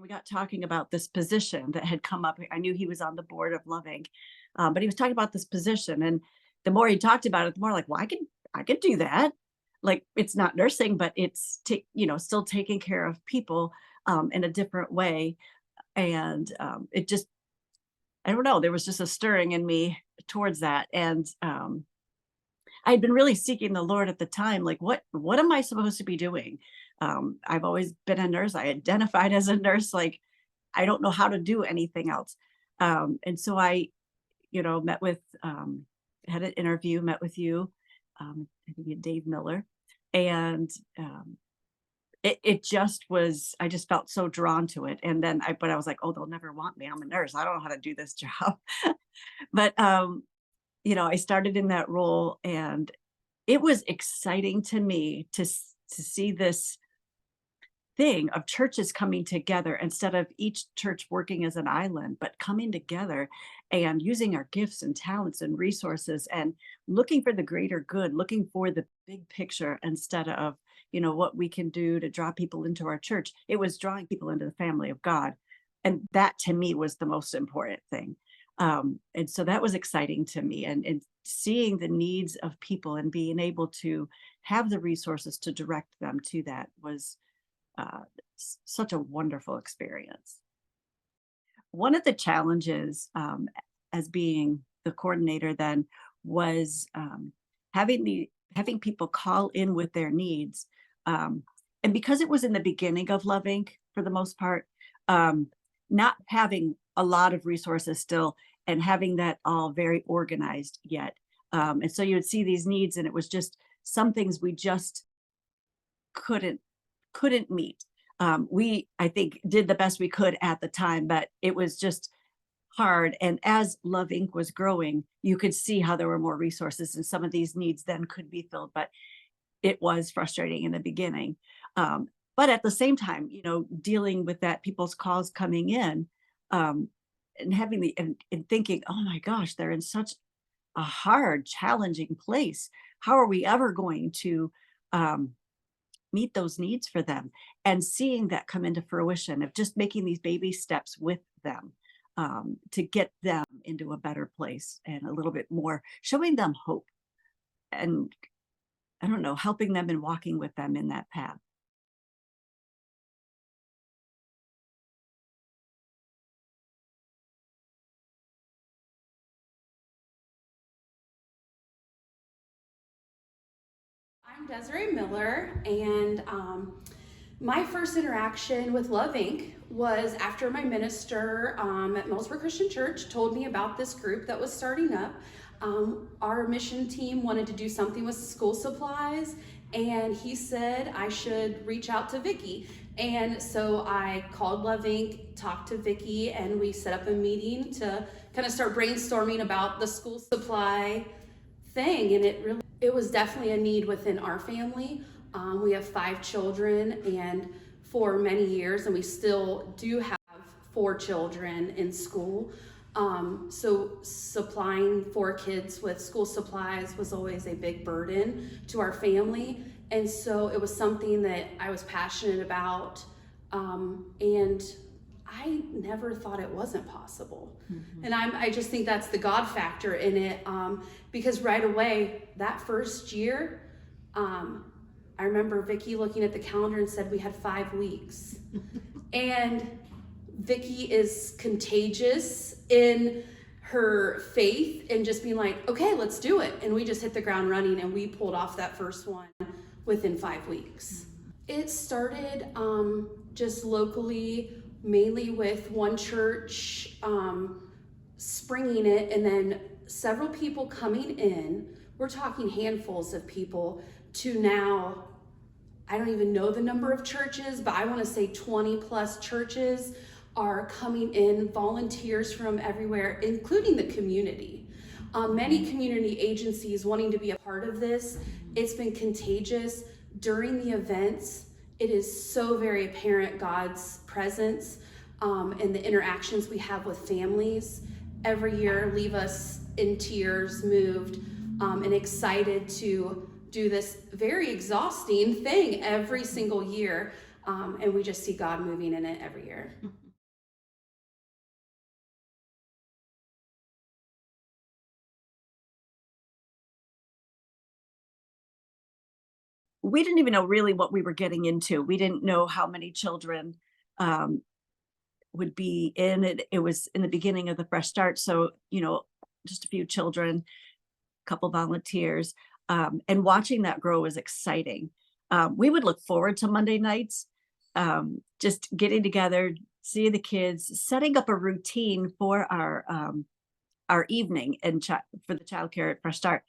we got talking about this position that had come up. I knew he was on the board of Loving, but he was talking about this position, and the more he talked about it, the more like, well, I could do that. Like it's not nursing, but it's still taking care of people in a different way, and it just I don't know. There was just a stirring in me towards that, and I had been really seeking the Lord at the time, like what am I supposed to be doing? I've always been a nurse. I identified as a nurse. Like I don't know how to do anything else. And so I, met with, had an interview, met with you, I think you Dave Miller, and it just was. I just felt so drawn to it. And then but I was like, oh, they'll never want me. I'm a nurse. I don't know how to do this job. But I started in that role, and it was exciting to me to see this thing of churches coming together instead of each church working as an island, but coming together and using our gifts and talents and resources and looking for the greater good, looking for the big picture instead of, what we can do to draw people into our church. It was drawing people into the family of God. And that to me was the most important thing. And so that was exciting to me, and seeing the needs of people and being able to have the resources to direct them to that was such a wonderful experience. One of the challenges as being the coordinator then was having people call in with their needs. And because it was in the beginning of Love Inc. for the most part, not having a lot of resources still and having that all very organized yet. And so you would see these needs, and it was just some things we just couldn't meet. We, I think, did the best we could at the time, but it was just hard. And as Love Inc. was growing, you could see how there were more resources and some of these needs then could be filled. But it was frustrating in the beginning. But at the same time, dealing with that, people's calls coming in, and having and thinking, oh my gosh, they're in such a hard, challenging place. How are we ever going to meet those needs for them? And seeing that come into fruition of just making these baby steps with them to get them into a better place and a little bit more, showing them hope and I don't know, helping them and walking with them in that path. I'm Desiree Miller, and my first interaction with Love Inc. was after my minister at Millsboro Christian Church told me about this group that was starting up. Our mission team wanted to do something with school supplies, and he said I should reach out to Vicki. And so I called Love Inc., talked to Vicki, and we set up a meeting to kind of start brainstorming about the school supply thing. And it was definitely a need within our family. We have 5 children, and for many years, and we still do have 4 children in school. So supplying 4 kids with school supplies was always a big burden to our family. And so it was something that I was passionate about. And I never thought it wasn't possible. Mm-hmm. And I just think that's the God factor in it. Because right away, that first year, I remember Vicki looking at the calendar and said we had 5 weeks. And Vicki is contagious in her faith and just being like, okay, let's do it. And we just hit the ground running, and we pulled off that first one within 5 weeks. It started just locally, mainly with one church springing it, and then several people coming in. We're talking handfuls of people to now, I don't even know the number of churches, but I want to say 20 plus churches are coming in, volunteers from everywhere, including the community. Many community agencies wanting to be a part of this. It's been contagious. During the events, it is so very apparent God's presence and the interactions we have with families every year leave us in tears, moved, and excited to do this very exhausting thing every single year. And we just see God moving in it every year. We didn't even know really what we were getting into. We didn't know how many children um, would be in it. It was in the beginning of the Fresh Start. So, just a few children, couple volunteers, and watching that grow was exciting. We would look forward to Monday nights, just getting together, seeing the kids, setting up a routine for our evening and for the childcare at Fresh Start.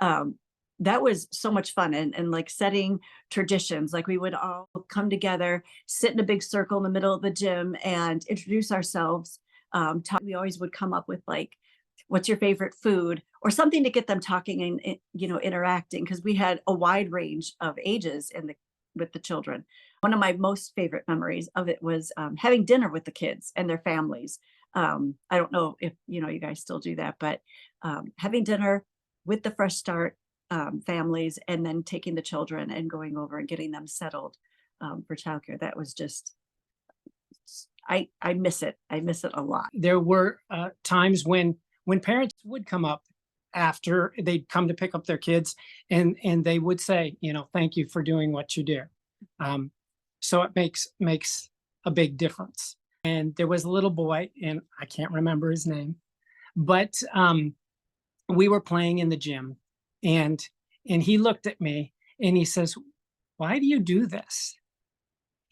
Um, that was so much fun, and like setting traditions. Like we would all come together, sit in a big circle in the middle of the gym, and introduce ourselves. We always would come up with like, what's your favorite food, or something to get them talking and interacting, because we had a wide range of ages with the children. One of my most favorite memories of it was having dinner with the kids and their families. I don't know if you guys still do that, but having dinner with the Fresh Start families, and then taking the children and going over and getting them settled for childcare. That was just, I miss it. I miss it a lot. There were times when parents would come up after they'd come to pick up their kids, and they would say, thank you for doing what you do. So it makes a big difference. And there was a little boy, and I can't remember his name, but we were playing in the gym, and he looked at me and he says, "Why do you do this?"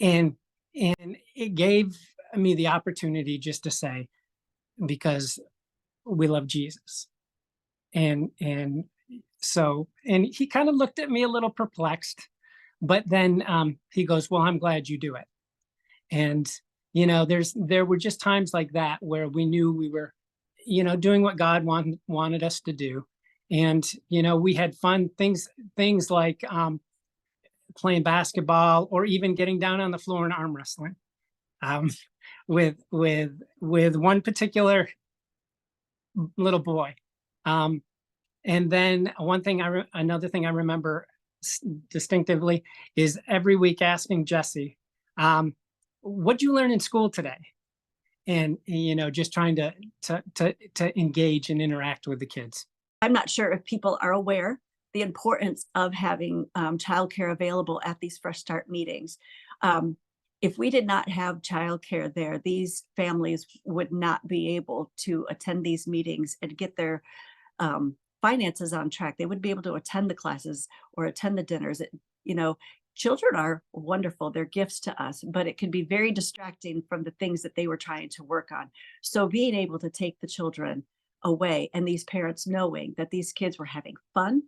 And it gave me the opportunity just to say, because we love Jesus. And so he kind of looked at me a little perplexed, but then he goes, "Well, I'm glad you do it." And there were just times like that where we knew we were doing what God wanted us to do. And we had fun things like playing basketball, or even getting down on the floor and arm wrestling with one particular little boy. And then another thing I remember distinctively is every week asking Jesse, what'd you learn in school today? And just trying to engage and interact with the kids. I'm not sure if people are aware the importance of having childcare available at these Fresh Start meetings. If we did not have childcare there, these families would not be able to attend these meetings and get their finances on track. They wouldn't be able to attend the classes or attend the dinners. Children are wonderful. They're gifts to us, but it can be very distracting from the things that they were trying to work on. So being able to take the children away, and these parents knowing that these kids were having fun,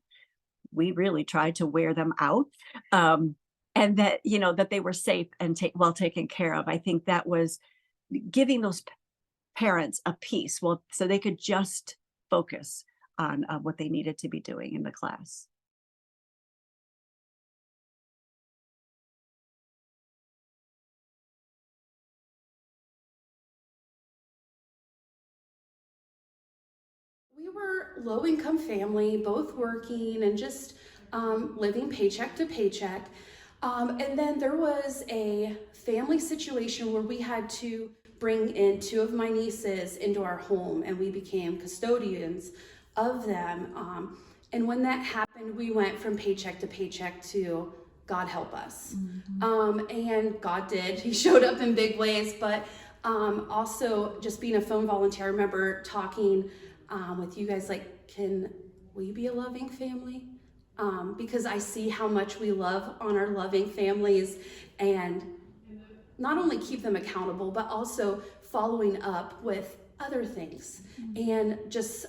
we really tried to wear them out, and that that they were safe and well taken care of. I think that was giving those parents a peace, so they could just focus on what they needed to be doing in the class. We were low income family, both working and just living paycheck to paycheck. And then there was a family situation where we had to bring in two of my nieces into our home, and we became custodians of them. And when that happened, we went from paycheck to paycheck to God help us. And God did. He showed up in big ways, but also just being a phone volunteer, I remember talking with you guys, like, can we be a loving family? Because I see how much we love on our loving families, and not only keep them accountable, but also following up with other things and just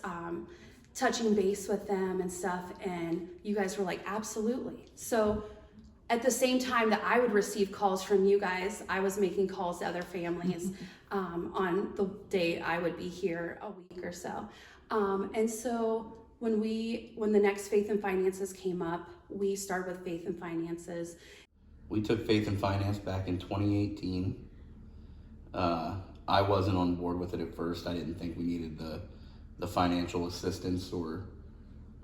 touching base with them and stuff. And you guys were like, absolutely. So at the same time that I would receive calls from you guys, I was making calls to other families on the day I would be here a week or so. And so when the next Faith and Finances came up, we started with Faith and Finances. We took Faith and Finance back in 2018. I wasn't on board with it at first. I didn't think we needed the financial assistance or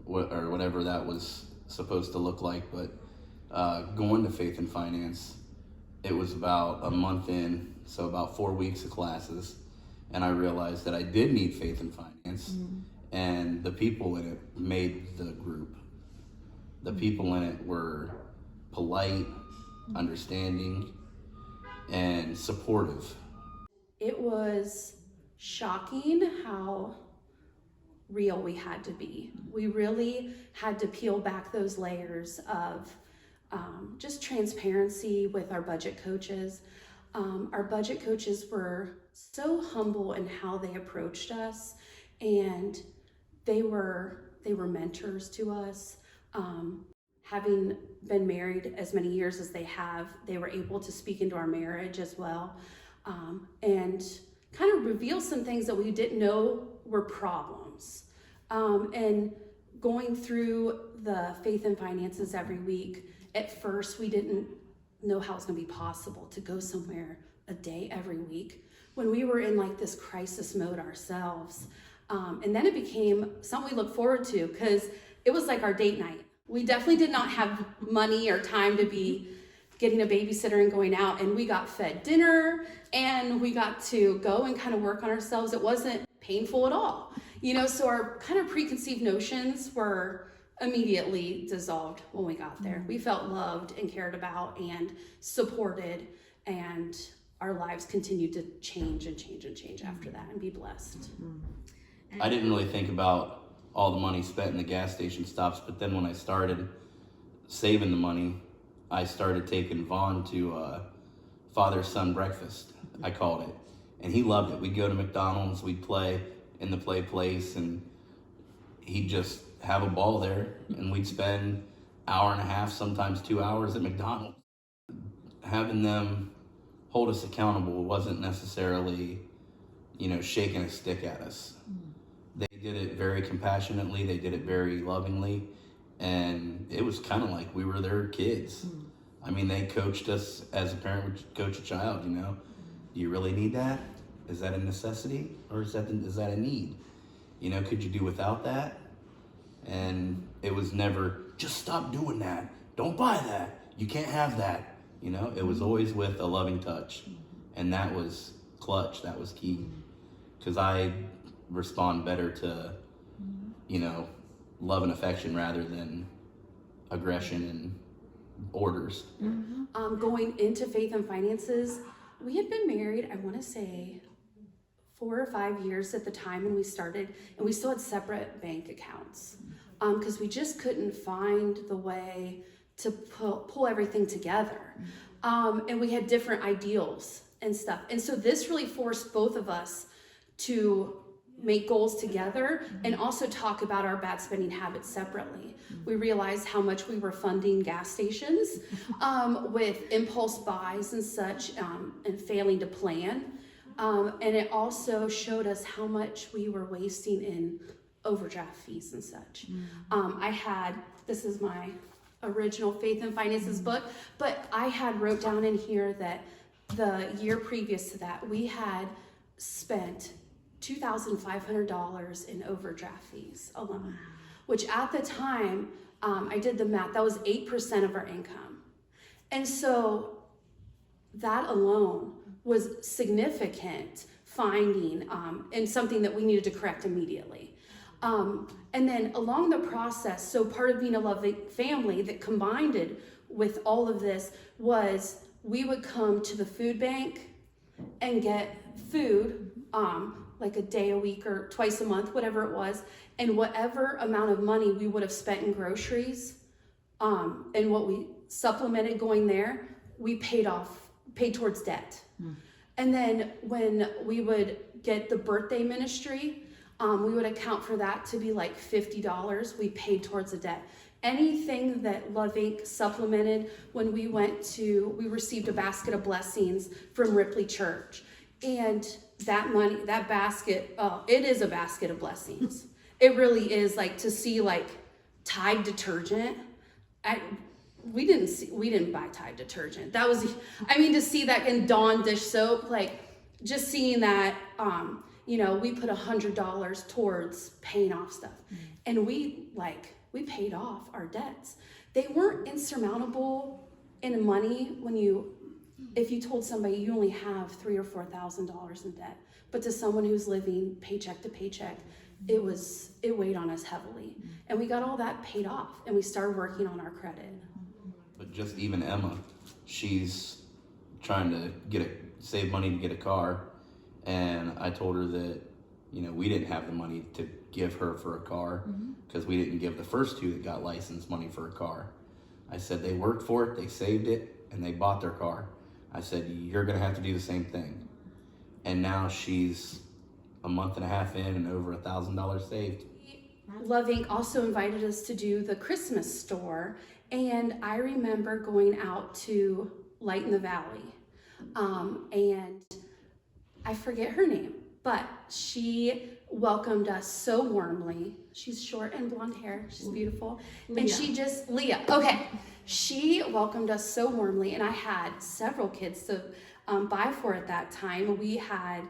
whatever that was supposed to look like. But going to Faith and Finance it was about a month in, so about 4 weeks of classes, and I realized that I did need faith and finance, and the people in it made the group. The people in it were polite, understanding, and supportive. It was shocking how real we had to be. We really had to peel back those layers of just transparency with our budget coaches. Our budget coaches were so humble in how they approached us, and they were mentors to us. Having been married as many years as they have, they were able to speak into our marriage as well, and kind of reveal some things that we didn't know were problems. And going through the faith and finances every week, at first we didn't know how it's going to be possible to go somewhere a day every week when we were in like this crisis mode ourselves. And then it became something we look forward to because it was like our date night. We definitely did not have money or time to be getting a babysitter and going out, and we got fed dinner and we got to go and kind of work on ourselves. It wasn't painful at all, you know, so our kind of preconceived notions were immediately dissolved when we got there. We felt loved and cared about and supported, and our lives continued to change and change and change after that and be blessed. I didn't really think about all the money spent in the gas station stops, but then when I started saving the money, I started taking Vaughn to father-son breakfast, I called it, and he loved it. We'd go to McDonald's, we'd play in the play place, and he'd just have a ball there, and we'd spend hour and a half, sometimes 2 hours at McDonald's. Having them hold us accountable wasn't necessarily, shaking a stick at us. They did it very compassionately, they did it very lovingly, and it was kind of like we were their kids. I mean, they coached us as a parent would coach a child, Do you really need that? Is that a necessity, or is that a need? Could you do without that? And it was never, just stop doing that. Don't buy that. You can't have that. It was always with a loving touch. And that was clutch. That was key. Because I respond better to, love and affection rather than aggression and orders. Going into faith and finances, we had been married, I want to say 4 or 5 years at the time when we started, and we still had separate bank accounts because we just couldn't find the way to pull everything together. And we had different ideals and stuff. And so this really forced both of us to make goals together and also talk about our bad spending habits separately. We realized how much we were funding gas stations with impulse buys and such, and failing to plan. And it also showed us how much we were wasting in overdraft fees and such. This is my original Faith and Finances book, but I had wrote down in here that the year previous to that, we had spent $2,500 in overdraft fees alone, which at the time, I did the math, that was 8% of our income. And so that alone was significant finding and something that we needed to correct immediately. And then along the process, so part of being a loving family that combined it with all of this was we would come to the food bank and get food like a day a week or twice a month, whatever it was, and whatever amount of money we would have spent in groceries and what we supplemented going there, we paid towards debt. And then when we would get the birthday ministry, we would account for that to be like $50. We paid towards the debt. Anything that Love Inc. supplemented, when we received a basket of blessings from Ripley Church. And that money, that basket, it is a basket of blessings. It really is. Like to see like Tide detergent. We didn't buy Tide detergent. That was, to see that in Dawn dish soap, like just seeing that, we put $100 towards paying off stuff. And we paid off our debts. They weren't insurmountable in money when you if you told somebody you only have $3,000 or $4,000 in debt, but to someone who's living paycheck to paycheck, it weighed on us heavily. And we got all that paid off, and we started working on our credit. But just even Emma, she's trying to save money to get a car, and I told her that, you know, we didn't have the money to give her for a car because we didn't give the first two that got licensed money for a car. I said they worked for it, they saved it, and they bought their car. I said, you're gonna have to do the same thing. And now she's a month and a half in and over $1,000 saved. Love Inc. also invited us to do the Christmas store, and I remember going out to Light in the Valley, and I forget her name, but she welcomed us so warmly. She's short and blonde hair, she's beautiful. Leah. And Leah, okay. She welcomed us so warmly, and I had several kids to buy for at that time. We had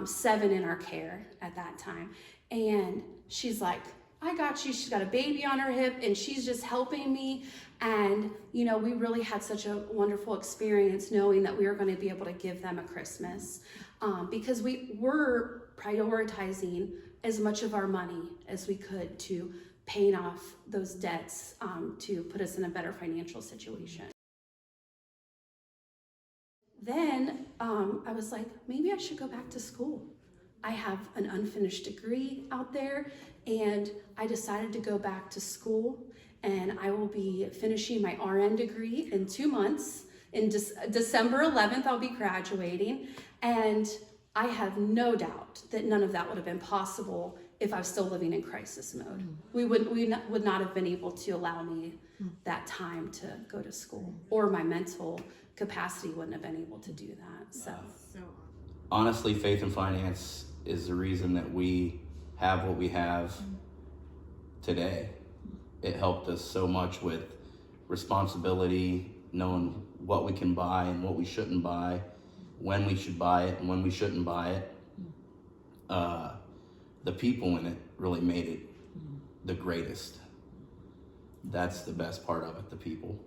7 in our care at that time. And she's like, I got you. She's got a baby on her hip, and she's just helping me. And, you know, we really had such a wonderful experience knowing that we were going to be able to give them a Christmas, because we were prioritizing as much of our money as we could to paying off those debts, to put us in a better financial situation. Then I was like, maybe I should go back to school. I have an unfinished degree out there, and I decided to go back to school, and I will be finishing my RN degree in 2 months. In December 11th, I'll be graduating, and I have no doubt that none of that would have been possible if I was still living in crisis mode. We would not have been able to allow me that time to go to school, or my mental capacity wouldn't have been able to do that. So Honestly, faith and finance is the reason that we have what we have today. It helped us so much with responsibility, knowing what we can buy and what we shouldn't buy, when we should buy it and when we shouldn't buy it. The people in it really made it the greatest. That's the best part of it, the people.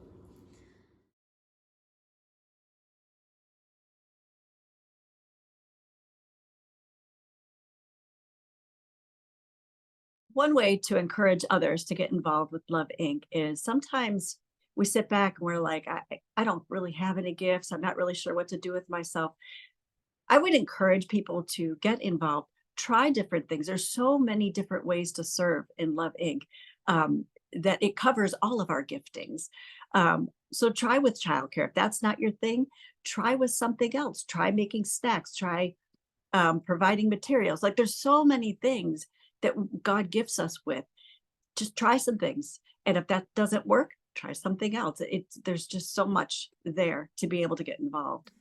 One way to encourage others to get involved with Love Inc. is sometimes we sit back and we're like, I don't really have any gifts. I'm not really sure what to do with myself. I would encourage people to get involved, try different things. There's so many different ways to serve in Love Inc. That it covers all of our giftings. So try with childcare. If that's not your thing, try with something else. Try making snacks, try providing materials. Like there's so many things that God gifts us with. Just try some things. And if that doesn't work, try something else. There's just so much there to be able to get involved.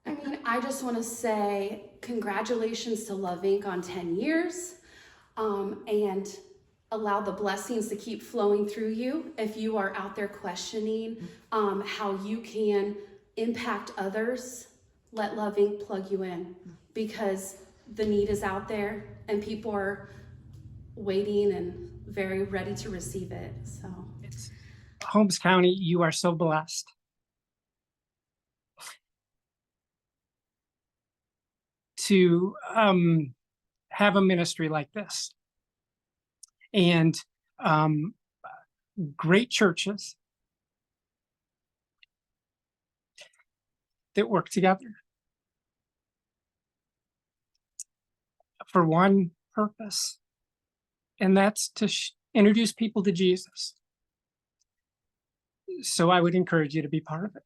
I mean, I just want to say congratulations to Love Inc. on 10 years, and allow the blessings to keep flowing through you. If you are out there questioning how you can impact others, let Love Inc. plug you in, because the need is out there and people are waiting and very ready to receive it. So Holmes County, you are so blessed. To have a ministry like this, and great churches that work together for one purpose, and that's to introduce people to Jesus. So I would encourage you to be part of it.